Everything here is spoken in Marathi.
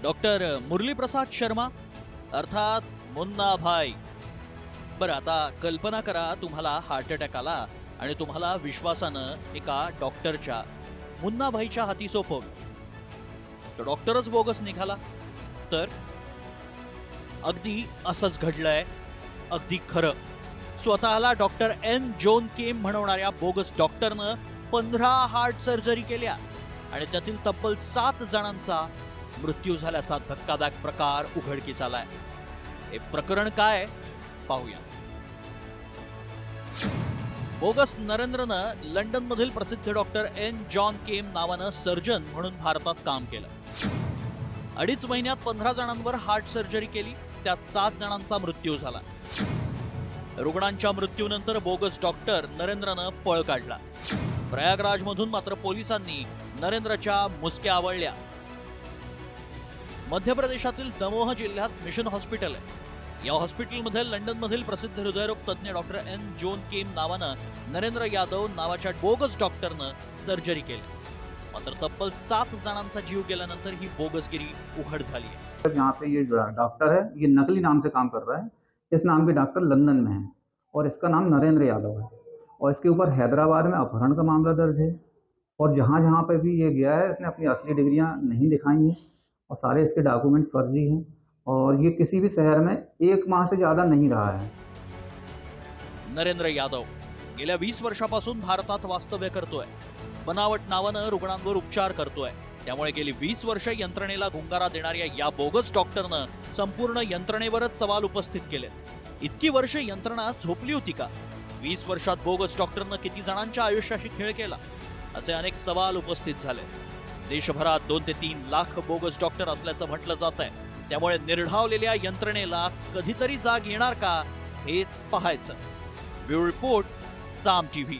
डॉक्टर मुरली प्रसाद शर्मा अर्थात मुन्ना भाई। बरं, आता कल्पना करा तुम्हाला हार्ट अटॅक आला आणि तुम्हाला विश्वासानं एका डॉक्टरच्या मुन्ना भाईच्या हाती सोपवलं. तो डॉक्टरच बोगस निघाला तर अगदी असंच घडलंय. अगदी खरं. स्वतःला डॉक्टर एन जॉन केम म्हणवणाऱ्या बोगस डॉक्टरनं 15 हार्ट सर्जरी केल्या आणि त्यातील तब्बल 7 जणांचा मृत्यू झाल्याचा धक्कादायक प्रकार उघडकीस आलाय. हे प्रकरण काय पाहूया. बोगस नरेंद्रनं लंडन मधील प्रसिद्ध डॉक्टर एन जॉन केम नावानं सर्जन म्हणून भारतात काम केलं. 2.5 महिन्यात 15 जणांवर हार्ट सर्जरी केली. त्यात 7 जणांचा मृत्यू झाला. रुग्णांच्या मृत्यूनंतर बोगस डॉक्टर नरेंद्रनं पळ काढला. प्रयागराज मधून मात्र पोलिसांनी नरेंद्रच्या मुसक्या आवळल्या. मध्य प्रदेशातील दमोह जिल्ह्यात मिशन हॉस्पिटल आहे. या हॉस्पिटलमध्ये लंडनमधील प्रसिद्ध हृदयरोग तज्ज्ञ डॉक्टर एन जॉन केम नावानं नरेंद्र यादव नावाच्या बोगस डॉक्टरनं सर्जरी केली. मात्र तब्बल 7 जणांचा जीव गेल्यानंतर ही बोगसगिरी उघड झाली आहे. यहाँ पे ये जो डॉक्टर है ये नकली नाम से काम कर रहा है. इस नाम के डॉक्टर लंदन में है और इसका नाम नरेंद्र यादव है और इसके ऊपर हैदराबाद में अपहरण का मामला दर्ज है. और जहाँ जहाँ पे भी ये गया है इसने अपनी असली डिग्रियां नहीं दिखाई हैं और सारे इसके डॉक्यूमेंट फर्जी हैं और ये किसी भी शहर में 1 माह से ज़्यादा नहीं रहा है. नरेंद्र यादव गेल्या 20 वर्षापासून भारतात वास्तव्य करतोय. बनावट नावानं रुग्णांवर उपचार करतोय. त्यामुळे गेली 20 वर्ष यंत्रणेला गुंगारा देणाऱ्या या बोगस डॉक्टरनं संपूर्ण यंत्रणेवरच सवाल उपस्थित केले. इतकी वर्ष यंत्रणा झोपली होती का? 20 वर्षात बोगस डॉक्टरनं किती जणांच्या आयुष्याशी खेळ केला? असे अनेक सवाल उपस्थित झाले. देशभरात 2 ते 3 लाख बोगस डॉक्टर असल्याचं म्हटलं जात आहे. त्यामुळे निर्ढावलेल्या यंत्रणेला कधीतरी जाग येणार का हेच पाहायचं. ब्युरो रिपोर्ट, साम टीव्ही.